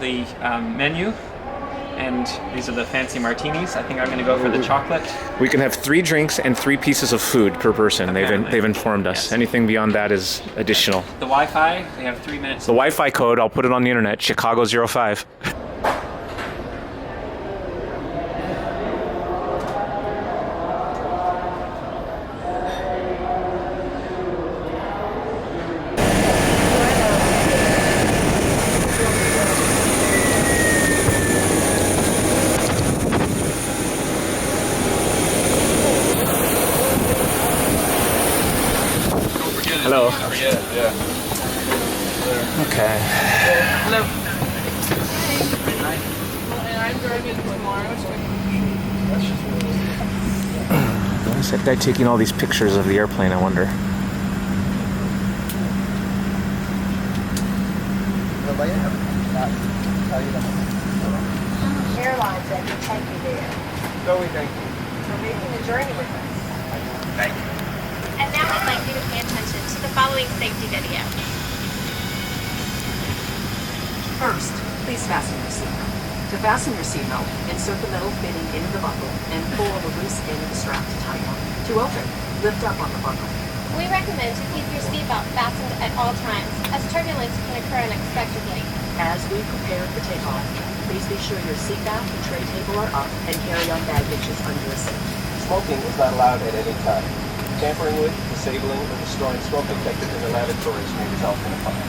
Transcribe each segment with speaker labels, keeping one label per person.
Speaker 1: the menu, and these are the fancy martinis. I think I'm going to go for the chocolate.
Speaker 2: We can have 3 drinks and 3 pieces of food per person. They've informed us.
Speaker 1: Yes.
Speaker 2: Anything beyond that is additional.
Speaker 1: The Wi-Fi, we have 3 minutes.
Speaker 2: The Wi-Fi code, I'll put it on the internet, Chicago 05. Hello.
Speaker 3: Yeah.
Speaker 2: Okay.
Speaker 1: Hello.
Speaker 4: And I'm driving tomorrow.
Speaker 2: Why is that guy taking all these pictures of the airplane, I wonder?
Speaker 5: Airlines that can take you there.
Speaker 3: No, we thank you.
Speaker 5: For making the journey with us.
Speaker 3: Thank you.
Speaker 6: And now I'd like you to pay attention to the following safety video.
Speaker 7: First, please fasten your seatbelt. To fasten your seatbelt, insert the metal fitting into the buckle and pull on the loose end of the strap to tighten. To open, lift up on the buckle.
Speaker 6: We recommend to keep your seatbelt fastened at all times, as turbulence can occur unexpectedly.
Speaker 7: As we prepare for takeoff, please be sure your seat back and tray table are up and carry-on baggages under a seat.
Speaker 3: Smoking is not allowed at any time. Tampering with, disabling, or destroying smoke detectors in the lavatories may result in a fine.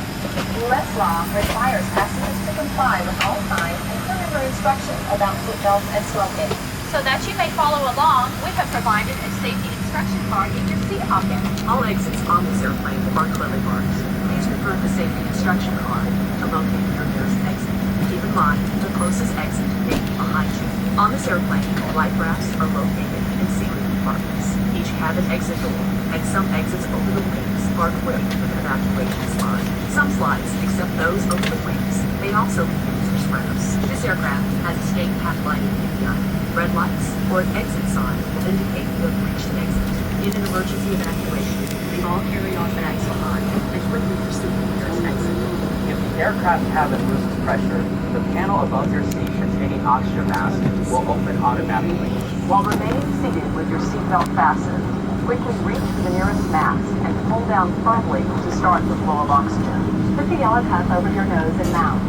Speaker 5: U.S. law requires passengers to comply with all signs and further instructions about seatbelts and smoking.
Speaker 6: So that you may follow along, we have provided a safety instruction card in your seat pocket.
Speaker 7: All exits on this airplane are clearly marked. Please refer to the safety instruction card to locate your nearest exit. Keep in mind, the closest exit may be behind you. On this airplane, life rafts are located in ceiling compartments. Each cabin exit door and some exits over the wings are equipped with an evacuation slide. Some slides, except those over the wings, may also be used as ramps. This aircraft has escape path lighting in the eye. Red lights or an exit sign will indicate you have reached an exit. In an emergency evacuation, leave all carry-on bags behind and quickly proceed to the nearest exit.
Speaker 8: If the aircraft cabin loses pressure, the panel above your seat containing oxygen mask will open automatically.
Speaker 7: While remaining seated with your seatbelt fastened, quickly reach for the nearest mask and pull down firmly to start the flow of oxygen.
Speaker 5: Put the yellow cup over your nose and mouth.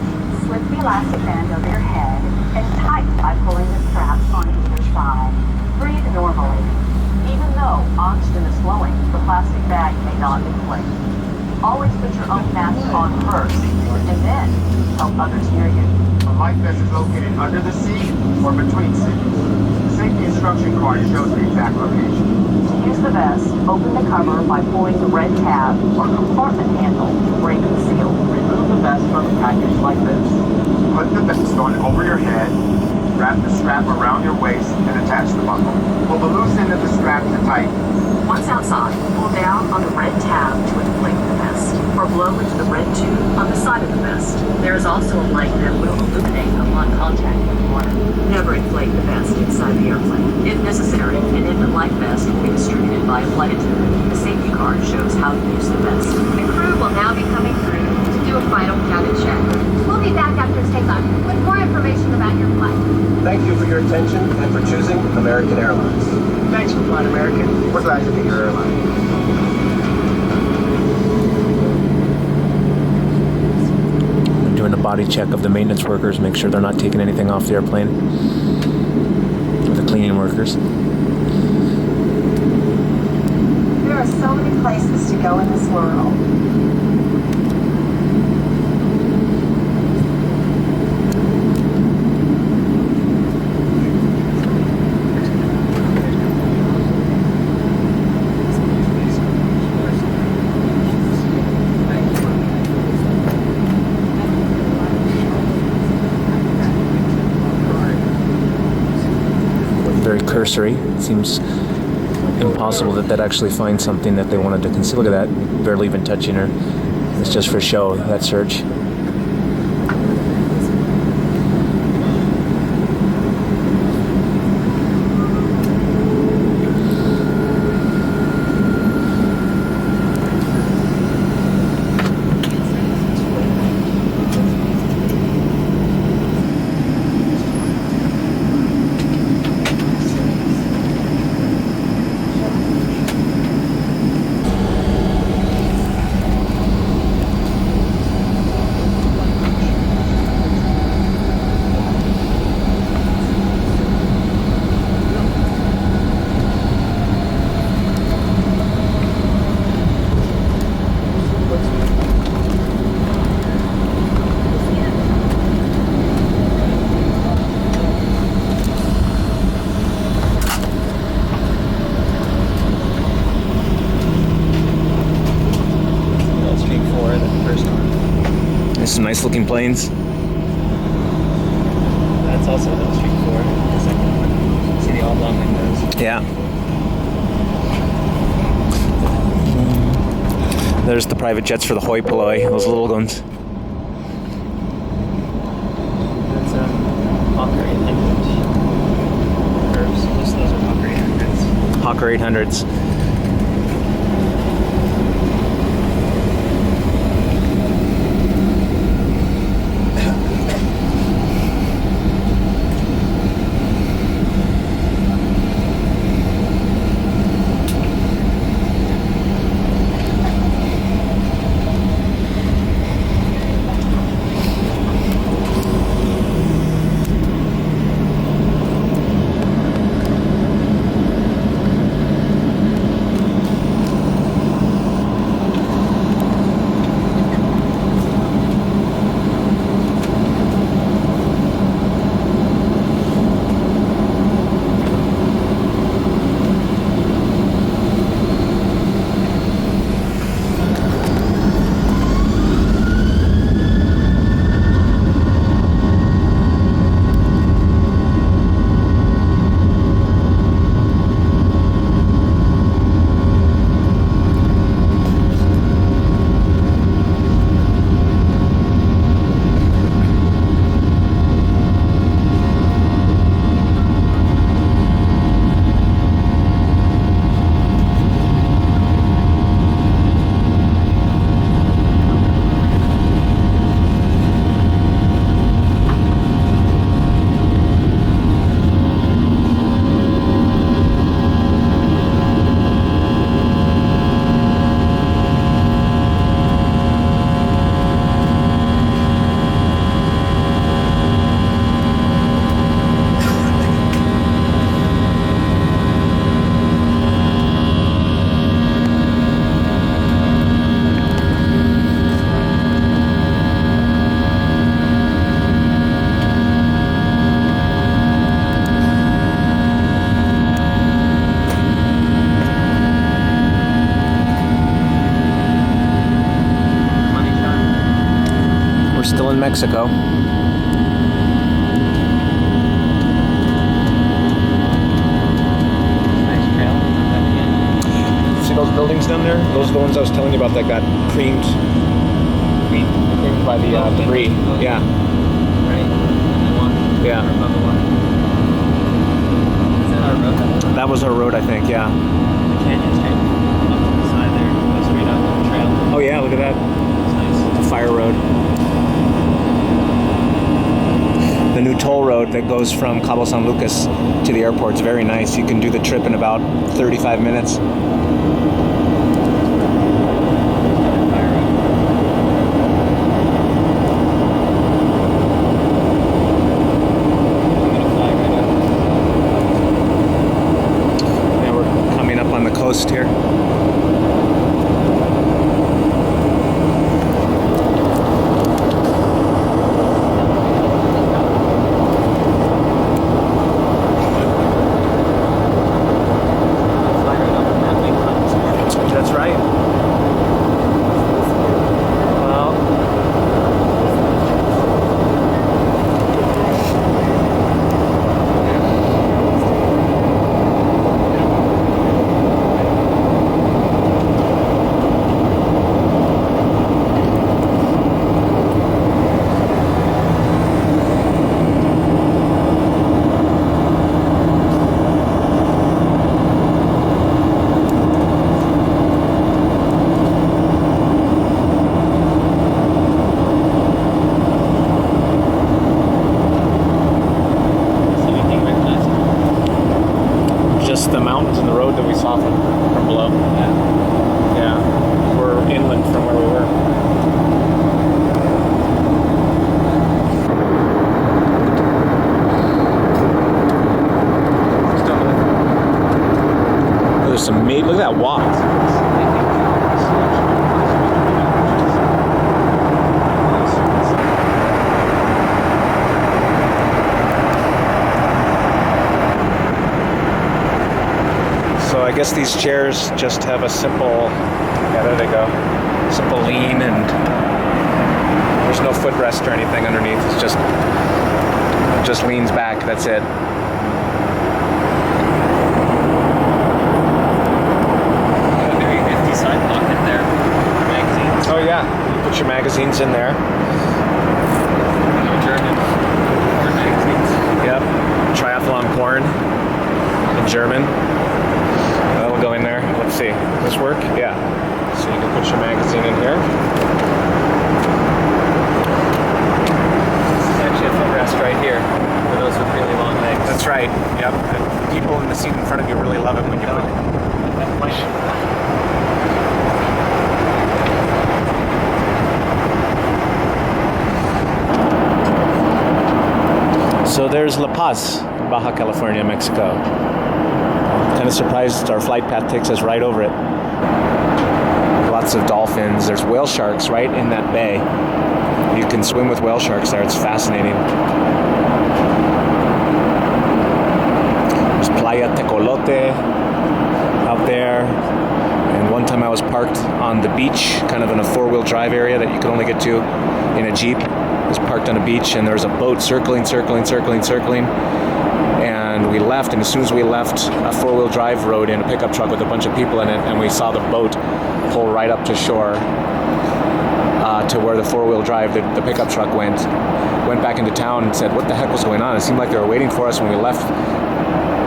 Speaker 5: Slip the elastic band over your head and tighten by pulling the straps on either side. Breathe normally.
Speaker 7: Even though oxygen is flowing, the plastic bag may not inflate. Always put your own mask on first, and then help others near you.
Speaker 9: A life vest is located under the seat or between seats. The safety instruction card shows the exact location.
Speaker 7: To use the vest, open the cover by pulling the red tab or compartment handle to break the seal.
Speaker 8: Remove the vest from the package like this.
Speaker 9: Put the vest on over your head, wrap the strap around your waist, and attach the buckle. Pull the loose end of the strap to tighten.
Speaker 7: Once outside, pull down on the red tab to inflate the vest, or blow into the red tube on the side of the vest. There is also a light that will illuminate upon contact with water. Never inflate the vest inside the airplane. If necessary, an infant life vest will be distributed by a flight attendant. The safety card shows how to use the vest.
Speaker 6: The crew will now be coming through to do a final cabin check. We'll be back after takeoff with more information about your flight.
Speaker 3: Thank you for your attention and for choosing American Airlines.
Speaker 8: Thanks for flying American. We're glad to be your airline.
Speaker 2: Doing a body check of the maintenance workers, make sure they're not taking anything off the airplane. The cleaning workers.
Speaker 5: There are so many places to go in this world.
Speaker 2: Very cursory. It seems impossible that they'd actually find something that they wanted to conceal. Look at that, barely even touching her. It's just for show, that search. There's some nice looking planes.
Speaker 1: That's also Hill Street 4. See the oblong windows.
Speaker 2: Yeah. There's the private jets for the hoi polloi, those little guns.
Speaker 1: That's Hawker 800. Curves. Those are Hawker 800s.
Speaker 2: Hawker 800s. Still in Mexico.
Speaker 1: Nice trail.
Speaker 2: See those buildings down there? Those are the ones I was telling you about that got creamed by the debris. Yeah.
Speaker 1: Right.
Speaker 2: Yeah.
Speaker 1: Above the water. Is that our road?
Speaker 2: That was our road, I think, yeah.
Speaker 1: The canyon straight up to the side there. Goes straight up the trail.
Speaker 2: Oh yeah, look at that.
Speaker 1: It's nice.
Speaker 2: The fire road. The new toll road that goes from Cabo San Lucas to the airport is very nice. You can do the trip in about 35 minutes. Yeah, we're coming up on the coast here. That's right. Well, just the mountains and the road that we saw from below. Yeah. We're inland from where we were. There's some look at that walk. So I guess these chairs just have a simple, yeah, there they go, simple lean, and there's no footrest or anything underneath. It's just leans back. That's it.
Speaker 1: A very nifty side pocket there for magazines.
Speaker 2: Oh yeah, you put your magazines in there.
Speaker 1: German porn magazines.
Speaker 2: Yep, triathlon porn in German. That'll go in there. Let's see, does this work? Yeah. So you can put your magazine in here.
Speaker 1: This is actually a footrest right here for those with really long legs.
Speaker 2: That's right. Yep. The people in the seat in front of you really love it when you put.
Speaker 1: That point.
Speaker 2: So there's La Paz, Baja California, Mexico. Kind of surprised our flight path takes us right over it. Lots of dolphins. There's whale sharks right in that bay. You can swim with whale sharks there. It's fascinating. There's Playa Tecolote out there. And one time I was parked on the beach, kind of in a four-wheel drive area that you could only get to in a Jeep. I was parked on a beach and there was a boat circling. And we left, and as soon as we left, a four-wheel drive rode in, a pickup truck with a bunch of people in it, and we saw the boat pull right up to shore to where the four-wheel drive, the pickup truck went back into town and said, what the heck was going on? It seemed like they were waiting for us when we left.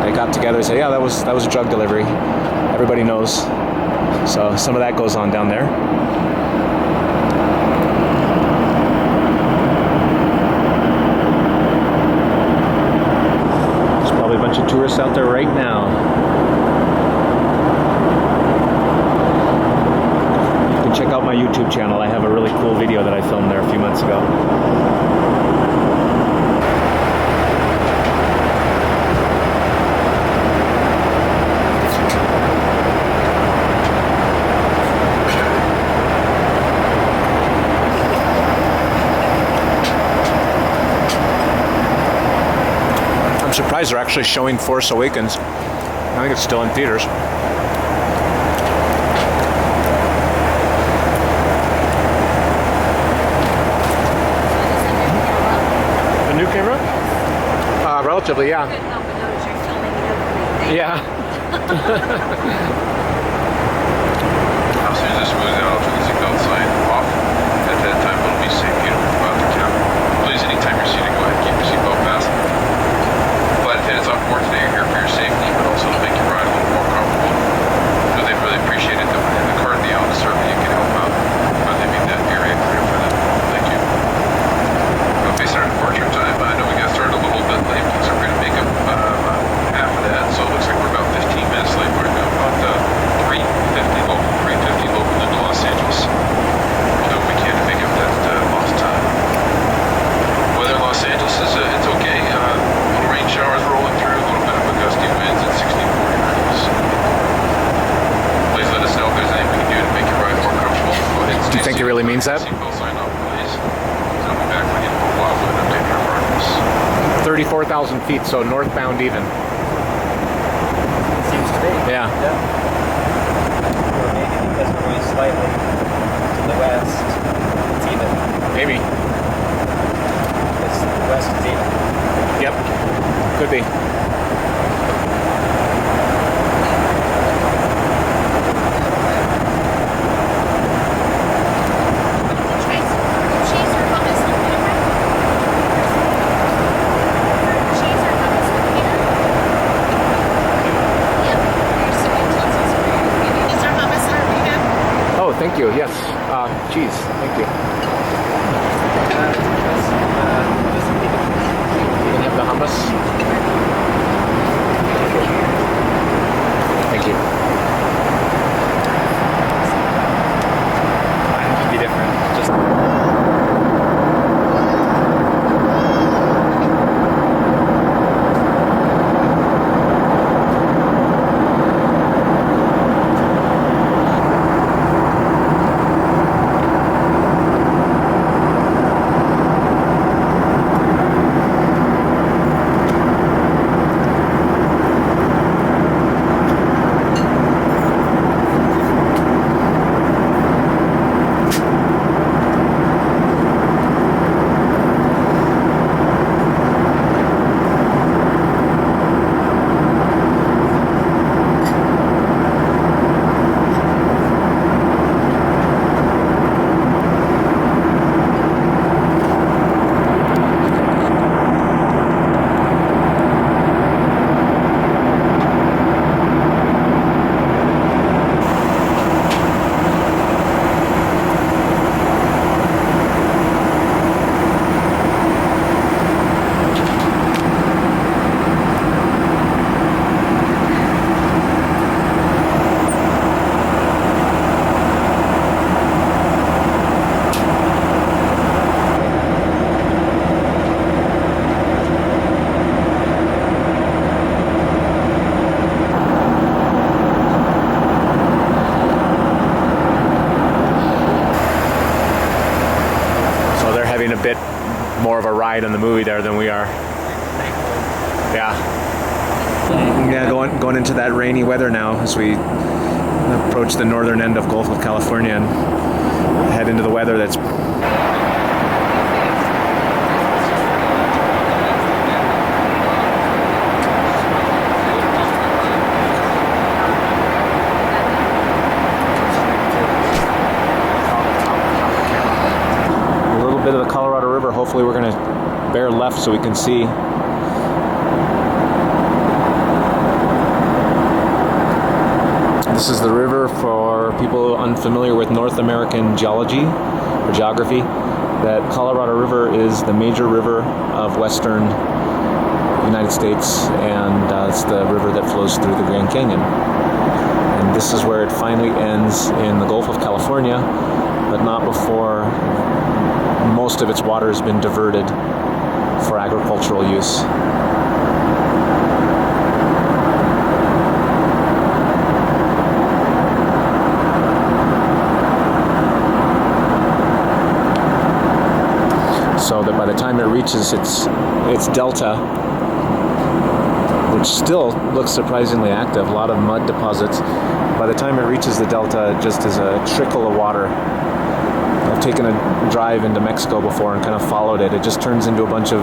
Speaker 2: They got together and said, yeah, that was a drug delivery. Everybody knows. So some of that goes on down there. A bunch of tourists out there right now. You can check out my YouTube channel. I have a really cool video that I filmed there a few months ago. I'm surprised they're actually showing Force Awakens. I think it's still in theaters. A new camera? Relatively, yeah. Yeah.
Speaker 10: As soon as this moves out, I'll turn the seatbelt sign off. At that time, it'll be safe for you to move out the cabin. Please, anytime you're seated, go ahead and keep your seatbelt fastened. Flight attendants on board today are here for your safety, but also to make your ride a little more comfortable. So they'd really appreciate it that when the car at the end, certainly you can help out by leaving that area clear for them. Thank you. We'll face our departure time. I know we got started a little bit late, so we're going to make up half of that. So it looks like we're about 15 minutes late. We're about 3:50 local into Los Angeles. We'll do what we can to make up that lost time. Weather in Los Angeles is it's okay. Little rain showers rolling through, a little bit of a gusty winds at 60-40 degrees. Please let us know if there's anything we can do to make your ride more comfortable. Go ahead and
Speaker 2: Do you think it really means that?
Speaker 10: Seatbelt sign off, please. I'll be back when you know a while with an update on our progress.
Speaker 2: 34,000 feet, so northbound even.
Speaker 1: Seems to be.
Speaker 2: Yeah.
Speaker 1: Or maybe because we're going slightly to the west, it's even.
Speaker 2: Maybe.
Speaker 1: Because the west is even.
Speaker 2: Yep. Could be.
Speaker 6: Cheese or hummus on camera? Cheese or hummus on camera? Yep. There's some utensils for you. These are hummus and arena.
Speaker 2: Oh, thank you. Yes. Cheese. Thank you. You can have the hummus. Thank you.
Speaker 1: Mine could be different. Just
Speaker 2: getting a bit more of a ride on the movie there than we are. Yeah. Yeah, going into that rainy weather now as we approach the northern end of Gulf of California and head into the weather that's a little bit of the Colorado River. Hopefully we're going to bear left so we can see. This is the river for people unfamiliar with North American geology or geography. That Colorado River is the major river of western United States, and it's the river that flows through the Grand Canyon. And this is where it finally ends in the Gulf of California, but not before most of its water has been diverted for agricultural use. So that by the time it reaches its delta, which still looks surprisingly active, a lot of mud deposits, by the time it reaches the delta, it just is a trickle of water. I've taken a drive into Mexico before and kind of followed it. It just turns into a bunch of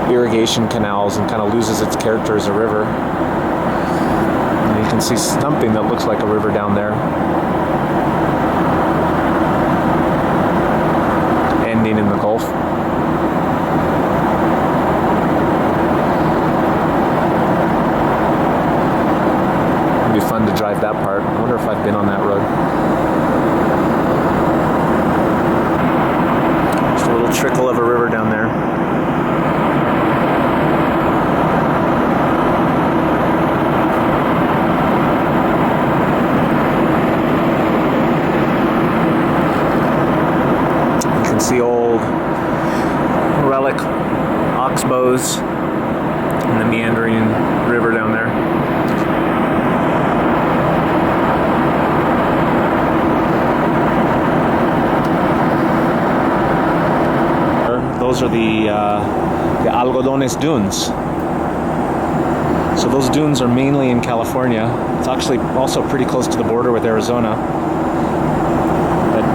Speaker 2: irrigation canals and kind of loses its character as a river. And you can see something that looks like a river down there, ending in the Gulf. It'd be fun to drive that part. I wonder if I've been on that road. Just a little trickle of a river down there. The old relic oxbows and the meandering river down there. Those are the Algodones dunes. So those dunes are mainly in California. It's actually also pretty close to the border with Arizona.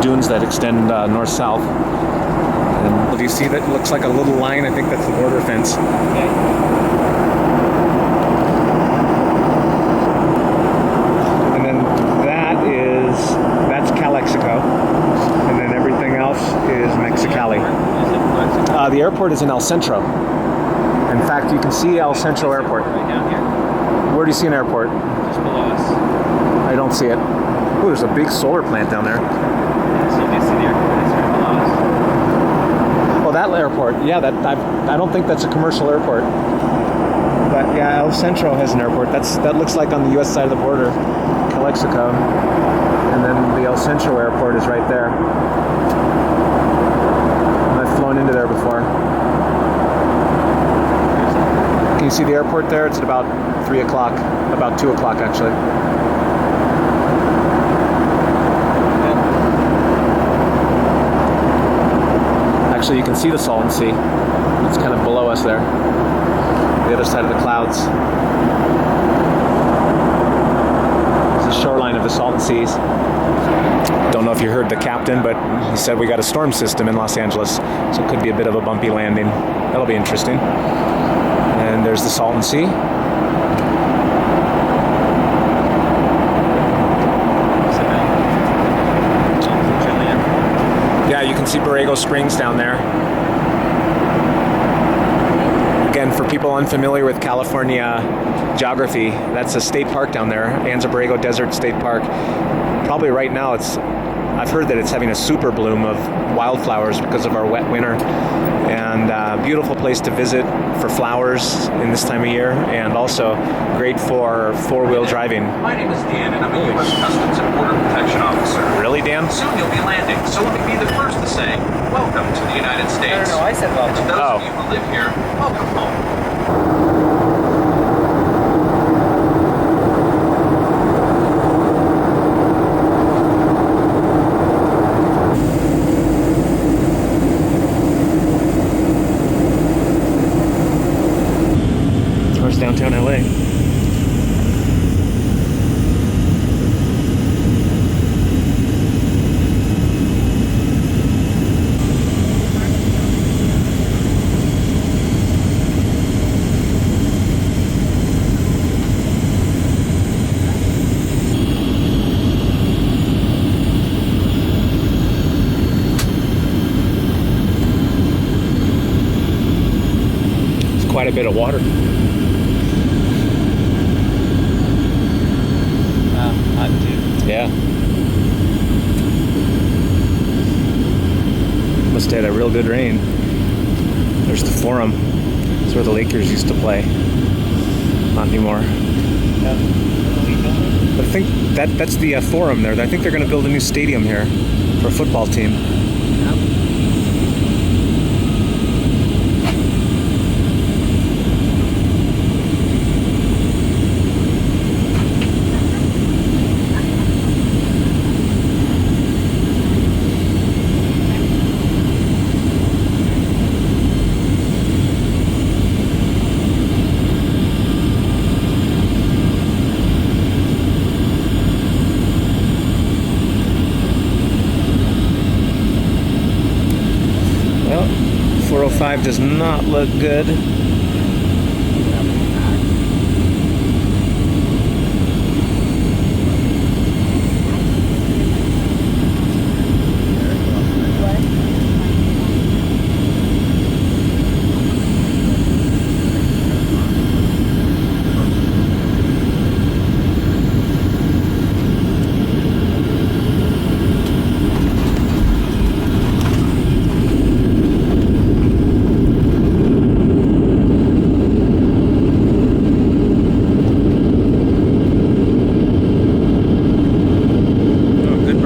Speaker 2: Dunes that extend north-south. And do you see that? It looks like a little line. I think that's the border fence.
Speaker 1: Okay.
Speaker 2: And then that's Calexico. And then everything else is Mexicali. The airport is in El Centro. In fact, you can see El Centro Airport.
Speaker 1: Right down here.
Speaker 2: Where do you see an airport?
Speaker 1: Just below us.
Speaker 2: I don't see it. Oh, there's a big solar plant down there.
Speaker 1: So you can see the airport is right below us.
Speaker 2: Oh, that airport. Yeah, I don't think that's a commercial airport. But yeah, El Centro has an airport. That looks like on the U.S. side of the border, Calexico. And then the El Centro airport is right there. I've flown into there before. Can you see the airport there? It's at about 3 o'clock, about 2 o'clock actually. Actually, you can see the Salton Sea. It's kind of below us there, the other side of the clouds. It's the shoreline of the Salton Seas. Don't know if you heard the captain, but he said we got a storm system in Los Angeles, so it could be a bit of a bumpy landing. That'll be interesting. And there's the Salton Sea. Yeah, you can see Borrego Springs down there. Again, for people unfamiliar with California geography, that's a state park down there, Anza Borrego Desert State Park. Probably right now I've heard that it's having a super bloom of wildflowers because of our wet winter. And beautiful place to visit for flowers in this time of year, and also great for four-wheel driving.
Speaker 11: My name is Dan, and I'm a U.S. Customs and Border Protection Officer.
Speaker 2: Really, Dan?
Speaker 11: Soon you'll be landing, so let me be the first to say, welcome to the United States.
Speaker 1: No, I said welcome.
Speaker 11: And to those of you who live here, welcome home.
Speaker 2: a bit of water.
Speaker 1: Hot too.
Speaker 2: Yeah. Must have had a real good rain. There's the Forum. That's where the Lakers used to play. Not anymore. But I think that's the Forum there. I think they're going to build a new stadium here for a football team. Well, 405 does not look good.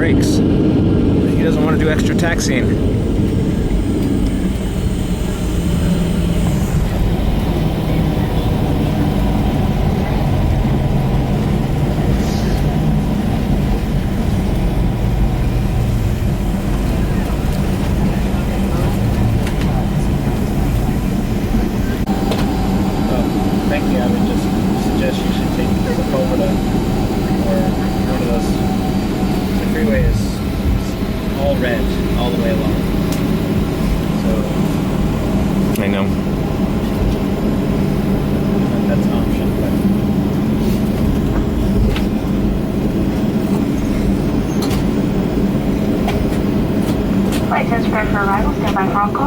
Speaker 2: He doesn't want to do extra taxiing.
Speaker 1: Frankly, I would just suggest you should take Sepulveda or one of those. The freeway is all red all the way along. So
Speaker 2: I know.
Speaker 1: That's an option, but
Speaker 5: Flight transfer for arrival. Stand by for on call.